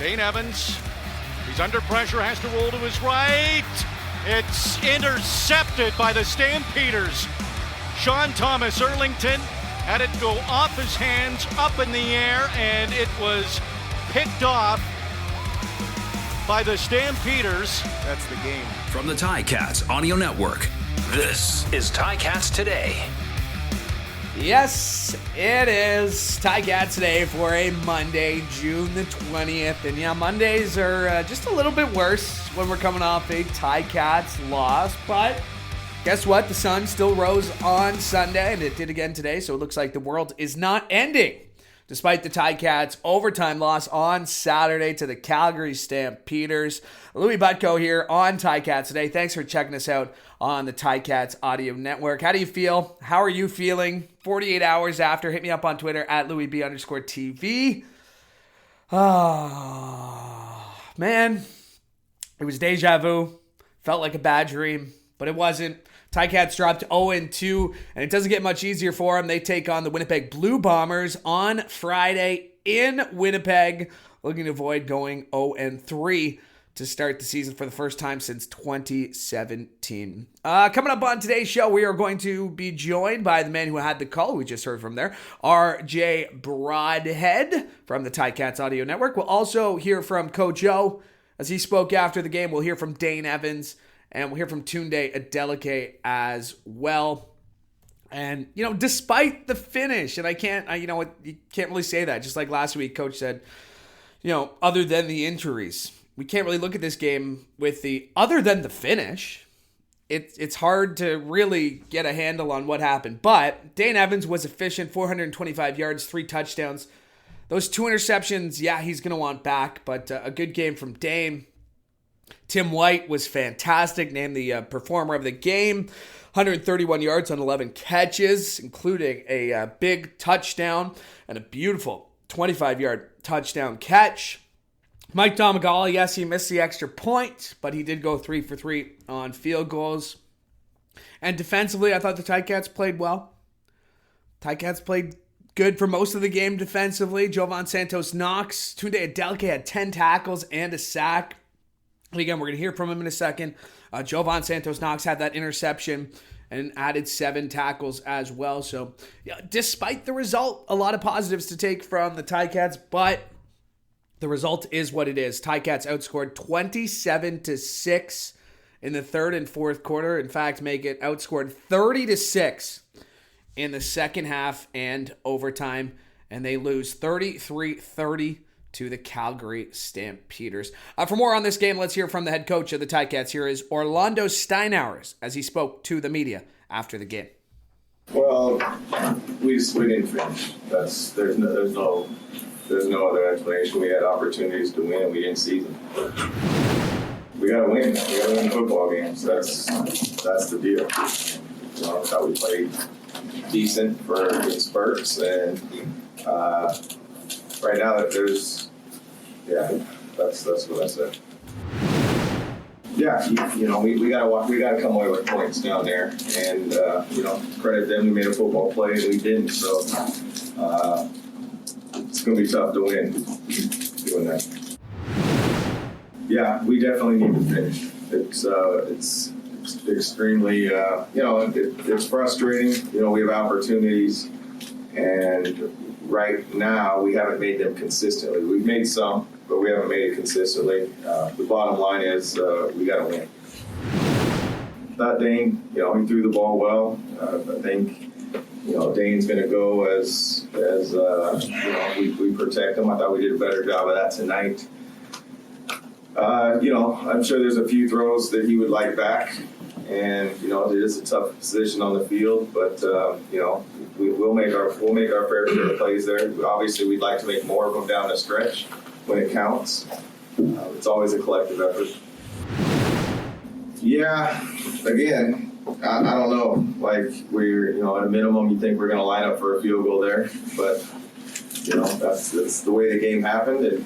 Dane Evans, he's under pressure, has to roll to his right. It's intercepted by the Stampeders. Sean Thomas Erlington had it go off his hands, up in the air, and it was picked off by the Stampeders. That's the game. From the Ticats Audio Network, this is Ticats Today. Yes, it is Ticats Today for a Monday, June the 20th. And yeah, Mondays are just a little bit worse when we're coming off a Ticats loss. But guess what? The sun still rose on Sunday, and it did again today. So it looks like the world is not ending, despite the Ticats' overtime loss on Saturday to the Calgary Stampeders. Louie here on Ticats Today. Thanks for checking us out on the Ticats Audio Network. How do you feel? How are you feeling? 48 hours after, hit me up on Twitter at @LouieB_TV. Oh, man. It was deja vu. Felt like a bad dream, but it wasn't. Ticats dropped 0-2, and it doesn't get much easier for them. They take on the Winnipeg Blue Bombers on Friday in Winnipeg, looking to avoid going 0-3 to start the season for the first time since 2017. Coming up on today's show, we are going to be joined by the man who had the call we just heard from there, RJ Broadhead from the Ticats Audio Network. We'll also hear from Coach O as he spoke after the game. We'll hear from Dane Evans, and we'll hear from Tunde Adeleke as well. And, you know, despite the finish, and you can't really say that. Just like last week, Coach said, you know, other than the injuries, we can't really look at this game with the other than the finish. It's hard to really get a handle on what happened. But Dane Evans was efficient, 425 yards, 3 touchdowns. Those 2 interceptions, yeah, he's going to want back, but a good game from Dane. Tim White was fantastic, named the performer of the game. 131 yards on 11 catches, including a big touchdown and a beautiful 25-yard touchdown catch. Mike Domagala, yes, he missed the extra point, but he did go 3 for 3 on field goals. And defensively, I thought the Ticats played well. Ticats played good for most of the game defensively. Jovan Santos-Knox, Tunde Adeleke had 10 tackles and a sack. And again, we're going to hear from him in a second. Jovan Santos-Knox had that interception and added 7 tackles as well. So, yeah, despite the result, a lot of positives to take from the Ticats, but the result is what it is. Ticats outscored 27-6 in the third and fourth quarter. In fact, make it outscored 30-6 in the second half and overtime. And they lose 33-30 to the Calgary Stampeders. For more on this game, let's hear from the head coach of the Ticats. Here is Orlando Steinauer as he spoke to the media after the game. Well, we didn't finish. There's no other explanation. We had opportunities to win and we didn't seize them. We gotta win. We gotta win football games. That's the deal. You know, I thought we played decent in spurts, and right now that's what I said. Yeah, you know, we gotta come away with points down there, and you know, credit them. We made a football play and we didn't. So it's gonna be tough to win doing that. Yeah, we definitely need to finish. It's extremely it's frustrating. You know, we have opportunities, and right now we haven't made them consistently. We've made some, but we haven't made it consistently. The bottom line is we got to win. That Dane, you know, he threw the ball well. I think, you know, Dane's going to go as you know, we protect him. I thought we did a better job of that tonight. You know, I'm sure there's a few throws that he would like back, and you know, it is a tough position on the field. But you know, we'll make our fair share of plays there. Obviously, we'd like to make more of them down the stretch when it counts. It's always a collective effort. Yeah, again, I don't know. Like, we're, you know, at a minimum, you think we're going to line up for a field goal there, but you know, that's the way the game happened, and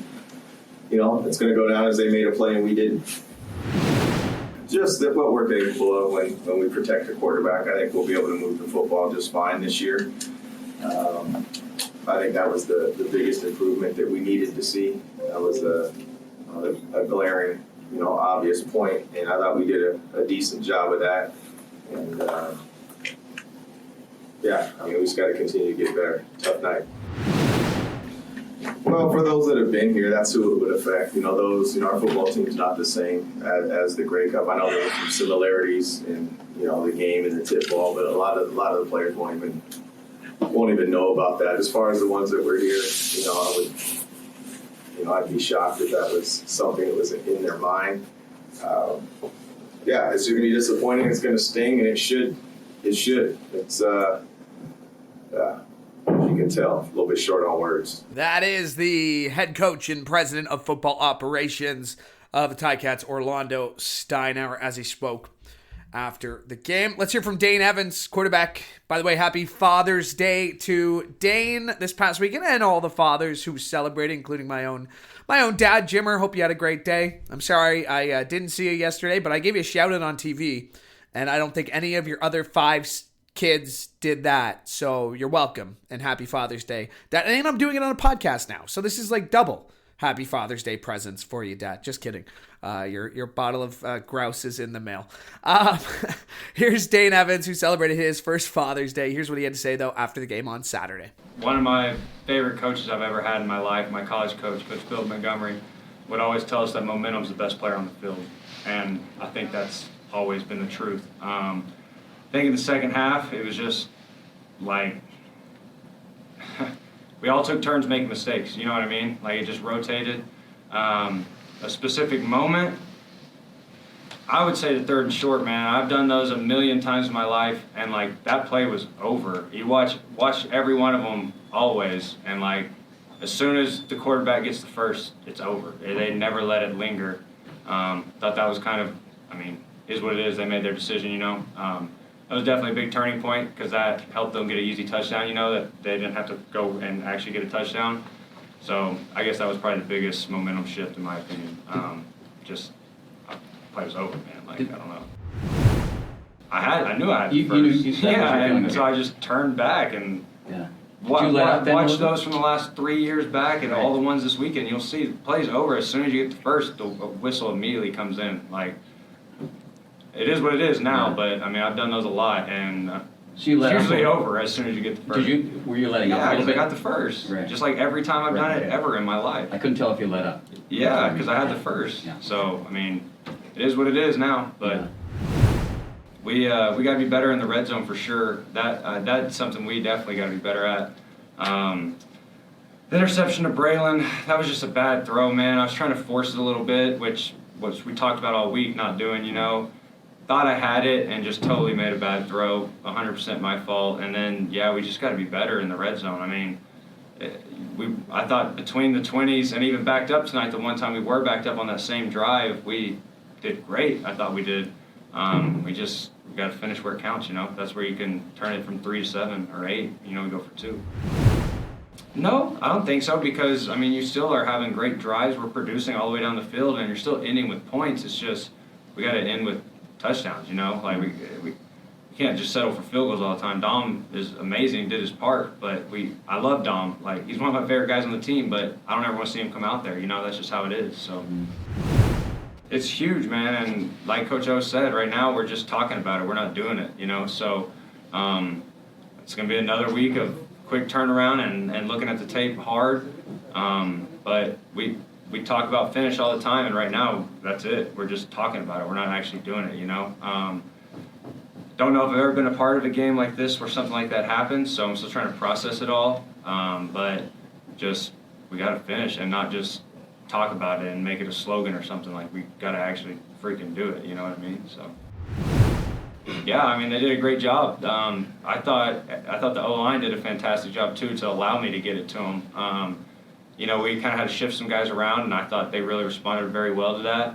you know, it's going to go down as they made a play and we didn't. Just that what we're capable of when we protect the quarterback. I think we'll be able to move the football just fine this year. I think that was the biggest improvement that we needed to see. That was a glaring, obvious point, and I thought we did a decent job of that. And we just got to continue to get better. Tough night. Well, for those that have been here, that's who it would affect. Our football team's not the same as the Grey Cup. I know there's some similarities in the game and the tip ball, but a lot of the players won't even know about that. As far as the ones that were here, I'd be shocked if that was something that was in their mind. It's going to be disappointing. It's going to sting, and it should. It's as you can tell, a little bit short on words. That is the head coach and president of football operations of the Ticats, Orlando Steinauer, as he spoke after the game. Let's hear from Dane Evans, quarterback. By the way, happy Father's Day to Dane this past weekend and all the fathers who celebrated, including my own dad, Jimmer. Hope you had a great day. I'm sorry I didn't see you yesterday, but I gave you a shout out on TV, and I don't think any of your other 5 kids did that, so you're welcome, and happy Father's Day. And I'm doing it on a podcast now, so this is like double happy Father's Day presents for you, Dad. Just kidding. Your bottle of grouse is in the mail. Here's Dane Evans, who celebrated his first Father's Day. Here's what he had to say, though, after the game on Saturday. One of my favorite coaches I've ever had in my life, my college coach, Coach Bill Montgomery, would always tell us that momentum's the best player on the field, and I think that's always been the truth. I think in the second half, it was just like we all took turns making mistakes. You know what I mean? Like, it just rotated. A specific moment, I would say the third and short, man. I've done those a million times in my life, and like that play was over. You watch every one of them always, and like as soon as the quarterback gets the first, it's over. They never let it linger. Thought that was kind of, is what it is. They made their decision, That was definitely a big turning point because that helped them get an easy touchdown, that they didn't have to go and actually get a touchdown. So I guess that was probably the biggest momentum shift in my opinion. The play was over, man. I don't know. I knew I had the first. So I just turned back and watch those from the last 3 years back and all the ones this weekend. You'll see the play's over. As soon as you get the first, the whistle immediately comes in. It is what it is now, but I've done those a lot, and it's usually over as soon as you get the first. Were you letting up a Yeah, little because I bit? got the first. Right. Just like every time I've done it ever in my life. I couldn't tell if you let up. Yeah, because I had the first. Yeah. So, it is what it is now, but we got to be better in the red zone for sure. That's something we definitely got to be better at. The interception to Braylon, that was just a bad throw, man. I was trying to force it a little bit, which we talked about all week not doing, Thought I had it and just totally made a bad throw, 100% my fault. And then, we just got to be better in the red zone. I thought between the 20s and even backed up tonight, the one time we were backed up on that same drive, we did great. I thought we did. We got to finish where it counts, That's where you can turn it from 3 to 7 or 8, we go for 2. No, I don't think so because, you still are having great drives. We're producing all the way down the field and you're still ending with points. It's just we got to end with touchdowns, we can't just settle for field goals all the time. Dom is amazing, did his part, but I love Dom. He's one of my favorite guys on the team, but I don't ever want to see him come out there. That's just how it is. So it's huge, man. And like Coach O said, right now we're just talking about it. We're not doing it, So it's going to be another week of quick turnaround and looking at the tape hard. But we talk about finish all the time, and right now, that's it. We're just talking about it. We're not actually doing it, Don't know if I've ever been a part of a game like this where something like that happens, so I'm still trying to process it all. But we got to finish and not just talk about it and make it a slogan or something. We got to actually freaking do it, you know what I mean? So, they did a great job. I thought the O-line did a fantastic job, too, to allow me to get it to them. We kind of had to shift some guys around, and I thought they really responded very well to that.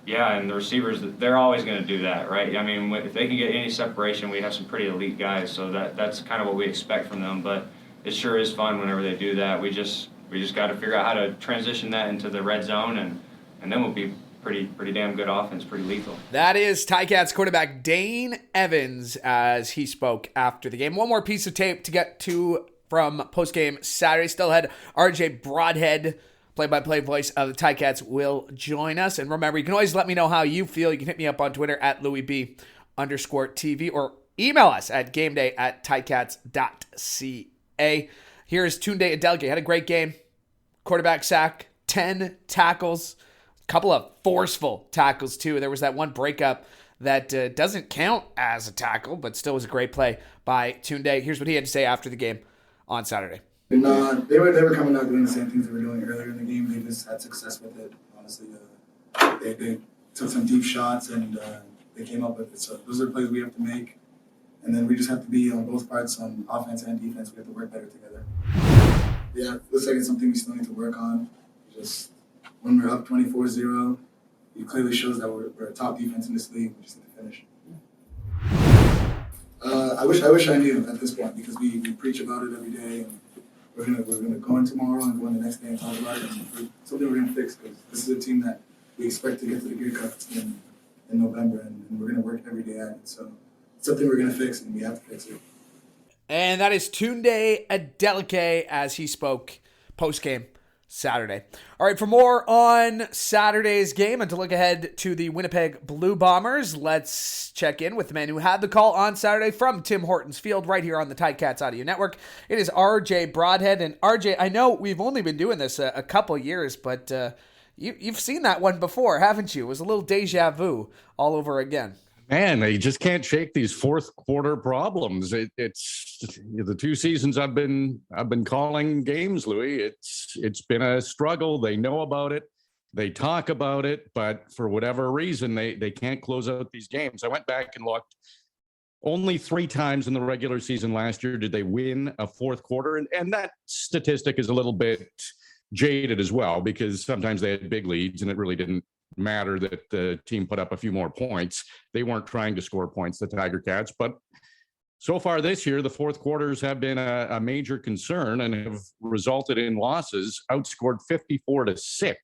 And the receivers, they're always going to do that, right? If they can get any separation, we have some pretty elite guys, so that's kind of what we expect from them. But it sure is fun whenever they do that. We just got to figure out how to transition that into the red zone, and then we'll be pretty damn good offense, pretty lethal. That is Ticats quarterback Dane Evans as he spoke after the game. One more piece of tape to get to from postgame Saturday. Still ahead, RJ Broadhead, play-by-play voice of the Ticats, will join us. And remember, you can always let me know how you feel. You can hit me up on Twitter at @LouieB_TV or email us at gameday@ticats.ca. Here's Tunde Adeleke. Had a great game. Quarterback sack, 10 tackles, a couple of forceful tackles too. There was that one breakup that doesn't count as a tackle, but still was a great play by Tunde. Here's what he had to say after the game on Saturday. And they were coming out doing the same things they were doing earlier in the game. They just had success with it. Honestly, they took some deep shots and they came up with it. So those are plays we have to make, and then we just have to be on both parts, on offense and defense. We have to work better together. Yeah, looks like it's something we still need to work on. Just when we're up 24-0, it clearly shows that we're a top defense in this league. We just need to finish. I wish I knew at this point, because we preach about it every day, and we're gonna go in tomorrow and go in the next day and talk about it. And something we're gonna fix, because this is a team that we expect to get to the Grey Cup in November, and we're gonna work every day at it. So it's something we're gonna fix, and we have to fix it. And that is Tunde Adeleke as he spoke post-game Saturday. All right, for more on Saturday's game and to look ahead to the Winnipeg Blue Bombers, let's check in with the man who had the call on Saturday from Tim Hortons Field right here on the Ticats Audio Network. It is RJ Broadhead. And RJ, I know we've only been doing this a couple years, but you've seen that one before, haven't you? It was a little deja vu all over again. Man, they just can't shake these fourth quarter problems. It's the 2 seasons I've been calling games, Louie. It's been a struggle. They know about it. They talk about it, but for whatever reason, they can't close out these games. I went back and looked. Only 3 times in the regular season last year did they win a fourth quarter, and that statistic is a little bit jaded as well, because sometimes they had big leads and it really didn't matter that the team put up a few more points. They weren't trying to score points, the Tiger Cats, but so far this year, the fourth quarters have been a major concern and have resulted in losses. Outscored 54-6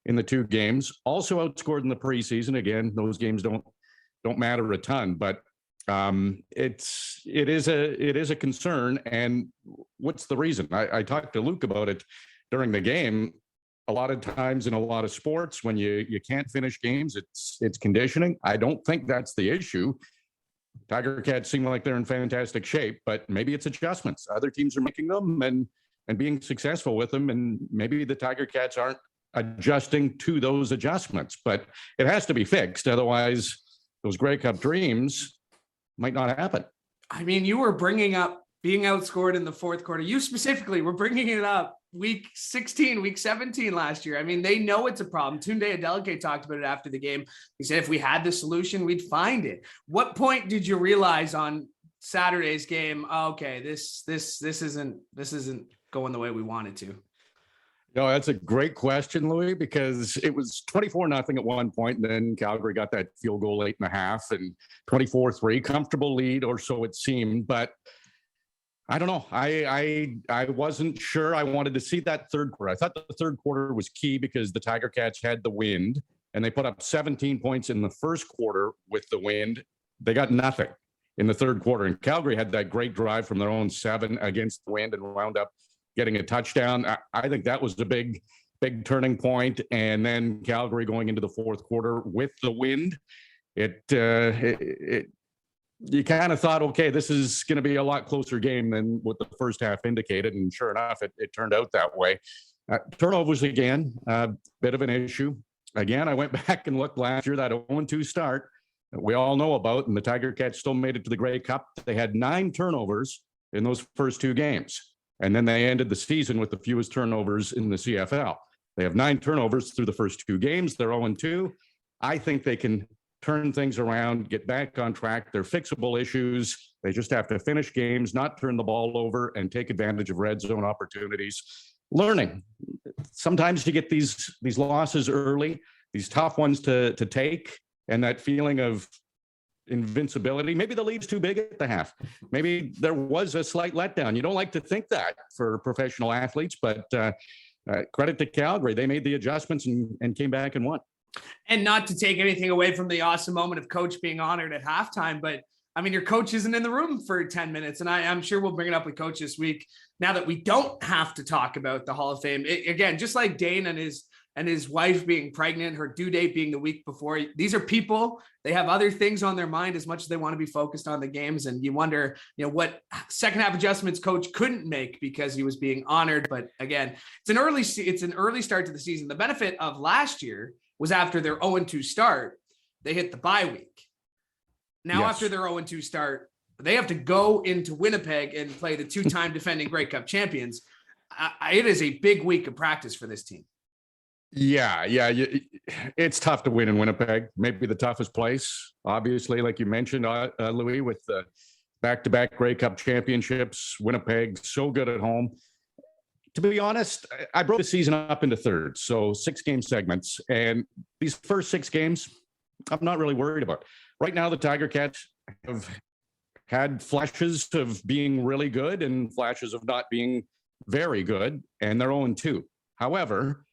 in the 2 games. Also outscored in the preseason. Again, those games don't matter a ton, but it is a concern. And what's the reason? I talked to Luke about it during the game. A lot of times in a lot of sports, when you can't finish games, it's conditioning. I don't think that's the issue. Tiger Cats seem like they're in fantastic shape, but maybe it's adjustments. Other teams are making them and being successful with them, and maybe the Tiger Cats aren't adjusting to those adjustments. But it has to be fixed. Otherwise, those Grey Cup dreams might not happen. I mean, you were bringing up being outscored in the fourth quarter. You specifically were bringing it up week 16, week 17 last year. I mean, they know it's a problem. Tunde Adeleke talked about it after the game. He said, if we had the solution, we'd find it. What point did you realize on Saturday's game, okay, this isn't going the way we wanted to? No, that's a great question, Louie, because it was 24-0 at one point, and then Calgary got that field goal late in the half, and 24-3, comfortable lead, or so it seemed. But I don't know. I wasn't sure. I wanted to see that third quarter. I thought the third quarter was key because the Tiger Cats had the wind, and they put up 17 points in the first quarter with the wind. They got nothing in the third quarter, and Calgary had that great drive from their own 7 against the wind and wound up getting a touchdown. I think that was the big turning point. And then Calgary going into the fourth quarter with the wind, you kind of thought, okay, this is going to be a lot closer game than what the first half indicated. And sure enough, it turned out that way. Turnovers again, a bit of an issue. Again, I went back and looked last year, that 0-2 start that we all know about, and the Tiger Cats still made it to the Grey Cup. They had 9 turnovers in those first 2 games. And then they ended the season with the fewest turnovers in the CFL. They have 9 turnovers through the first 2 games. They're 0-2. I think they can turn things around, get back on track. They're fixable issues. They just have to finish games, not turn the ball over, and take advantage of red zone opportunities. Learning. Sometimes you get these losses early, these tough ones to take, and that feeling of invincibility. Maybe the lead's too big at the half. Maybe there was a slight letdown. You don't like to think that for professional athletes, but credit to Calgary. They made the adjustments and came back and won. And not to take anything away from the awesome moment of Coach being honored at halftime, but I mean, your coach isn't in the room for 10 minutes, and I'm sure we'll bring it up with Coach this week. now that we don't have to talk about the Hall of Fame, again, just like Dane and his wife being pregnant, her due date being the week before, these are people, they have other things on their mind as much as they want to be focused on the games. And you wonder, what second half adjustments coach couldn't make because he was being honored. But again, it's an early start to the season. The benefit of last year was after their 0-2 start, they hit the bye week. Now, after their 0-2 start, they have to go into Winnipeg and play the two-time defending Grey Cup champions. It is a big week of practice for this team. Yeah. It's tough to win in Winnipeg. Maybe the toughest place, obviously, like you mentioned, Louie, with the back-to-back Grey Cup championships. Winnipeg, so good at home. To be honest, I broke the season up into thirds, so 6-game segments. And these first 6 games, I'm not really worried about. Right now, the Tiger Cats have had flashes of being really good and flashes of not being very good, and they're 0-2. However,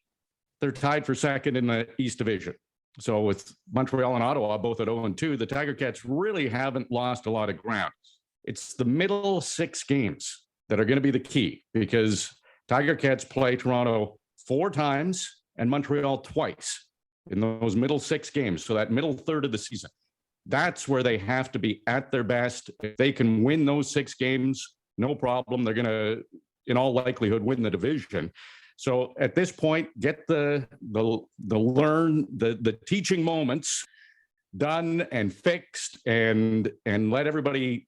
they're tied for second in the East Division. So with Montreal and Ottawa both at 0-2, the Tiger Cats really haven't lost a lot of ground. It's the middle 6 games that are going to be the key, because Tiger Cats play Toronto 4 times and Montreal twice in those middle 6 games. So that middle third of the season, that's where they have to be at their best. If they can win those 6 games, no problem. They're going to, in all likelihood, win the division. So at this point, get the teaching moments done and fixed, and let everybody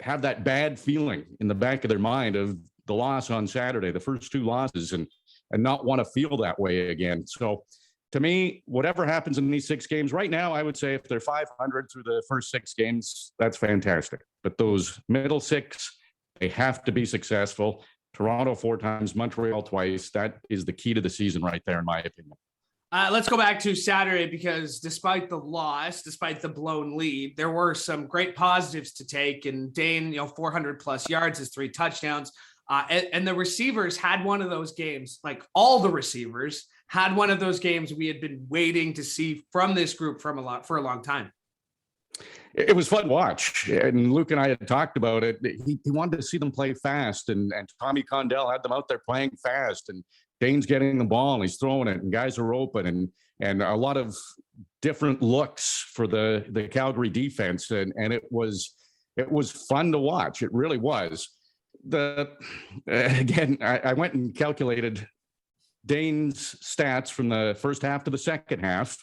have that bad feeling in the back of their mind of the loss on Saturday, the first 2 losses, and not want to feel that way again. So to me, whatever happens in these 6 games right now, I would say if they're 500 through the first 6 games, that's fantastic. But those middle 6, they have to be successful. Toronto 4 times, Montreal twice. That is the key to the season right there, in my opinion. Let's go back to Saturday, because despite the loss, despite the blown lead, there were some great positives to take. And Dane, 400 plus yards, his 3 touchdowns. And the receivers had one of those games, like all the receivers had one of those games we had been waiting to see from this group for a long time. It was fun to watch, and Luke and I had talked about it. He wanted to see them play fast, and Tommy Condell had them out there playing fast, and Dane's getting the ball and he's throwing it, and guys are open, and a lot of different looks for the Calgary defense, and it was fun to watch. It really was. Again, I went and calculated Dane's stats from the first half to the second half,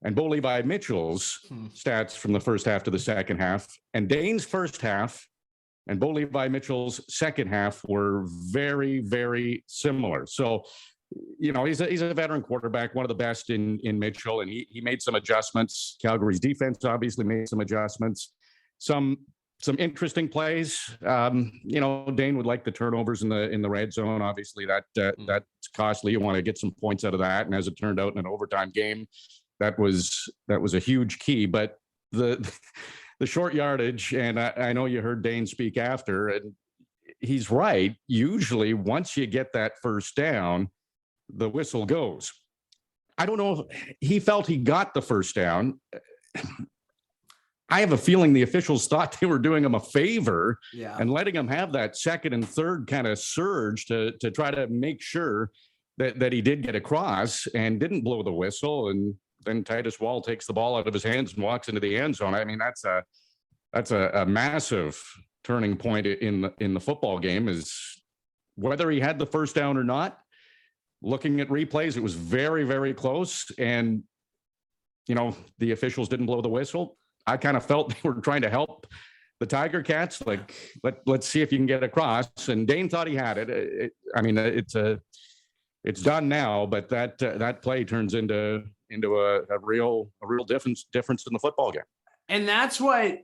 and Bo Levi Mitchell's stats from the first half to the second half. And Dane's first half and Bo Levi Mitchell's second half were very, very similar. So, he's a veteran quarterback, one of the best in Mitchell, and he made some adjustments. Calgary's defense obviously made some adjustments. Some interesting plays. Dane would like the turnovers in the red zone. Obviously, that's costly. You want to get some points out of that. And as it turned out in an overtime game, that was a huge key. But the short yardage, and I know you heard Dane speak after, and he's right. Usually, once you get that first down, the whistle goes. I don't know if he felt he got the first down. I have a feeling the officials thought they were doing him a favor and letting him have that second and third kind of surge to try to make sure that he did get across and didn't blow the whistle. And then Titus Wall takes the ball out of his hands and walks into the end zone. I mean, that's a massive turning point in the football game, is whether he had the first down or not. Looking at replays, it was very, very close. And, the officials didn't blow the whistle. I kind of felt they were trying to help the Tiger Cats. Like, let's see if you can get across. And Dane thought he had it. It's done now, but that play turns into a real difference in the football game. And that's what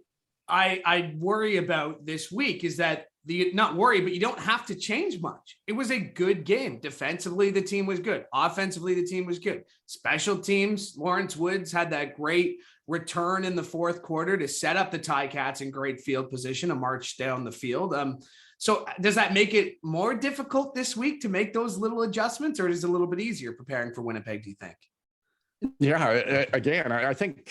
I worry about this week, is that not worry, but you don't have to change much. It was a good game. Defensively, the team was good. Offensively, the team was good. Special teams, Lawrence Woods had that great return in the fourth quarter to set up the Ticats in great field position, a march down the field. So does that make it more difficult this week to make those little adjustments, or is it a little bit easier preparing for Winnipeg, do you think? Yeah, again, I think,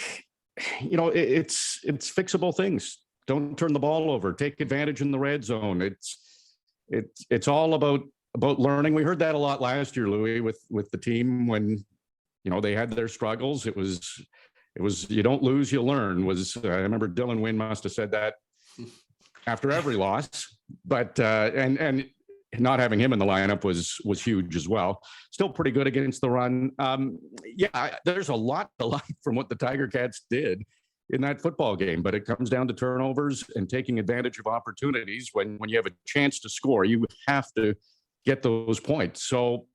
it's fixable things. Don't turn the ball over. Take advantage in the red zone. it's all about learning. We heard that a lot last year, Louie, with the team when, they had their struggles. It was you don't lose, you learn. I remember Dylan Wynn must have said that after every loss, but and not having him in the lineup was huge as well. Still pretty good against the run. There's a lot to like from what the Tiger Cats did in that football game, but it comes down to turnovers and taking advantage of opportunities. When you have a chance to score, you have to get those points. So,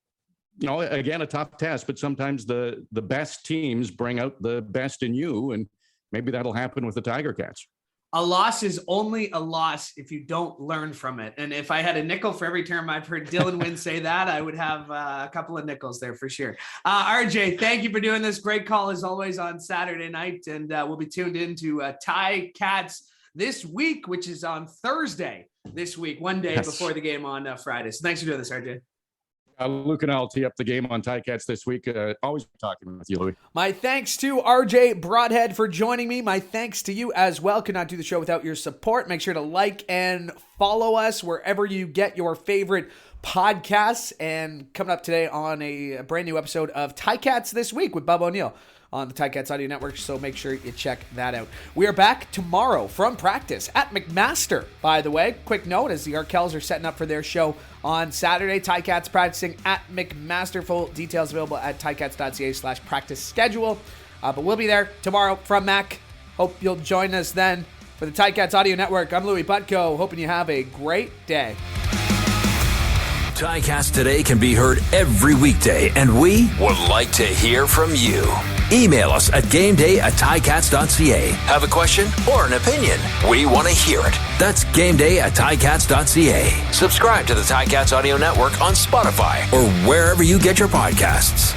again, a tough task, but sometimes the best teams bring out the best in you, and maybe that'll happen with the Tiger Cats. A loss is only a loss if you don't learn from it. And if I had a nickel for every term I've heard Dylan Wynn say that, I would have a couple of nickels there for sure. RJ, thank you for doing this. Great call as always on Saturday night. And we'll be tuned into Ticats this week, which is on Thursday this week, one day before the game on Friday. So thanks for doing this, RJ. Luke and I will tee up the game on Ticats this week. Always talking with you, Louie. My thanks to RJ Broadhead for joining me. My thanks to you as well. Could not do the show without your support. Make sure to like and follow us wherever you get your favorite podcasts. And coming up today on a brand new episode of Ticats This Week with Bub O'Neill on the Ticats Audio Network, so make sure you check that out. We are back tomorrow from practice at McMaster, by the way. Quick note, as the Arkells are setting up for their show on Saturday, Ticats practicing at McMaster. Full details available at ticats.ca/practice schedule. But we'll be there tomorrow from Mac. Hope you'll join us then for the Ticats Audio Network. I'm Louie Butko, hoping you have a great day. Ticats Today can be heard every weekday, and we would like to hear from you. Email us at gameday@ticats.ca. Have a question or an opinion? We want to hear it. That's gameday@ticats.ca. Subscribe to the Ticats Audio Network on Spotify or wherever you get your podcasts.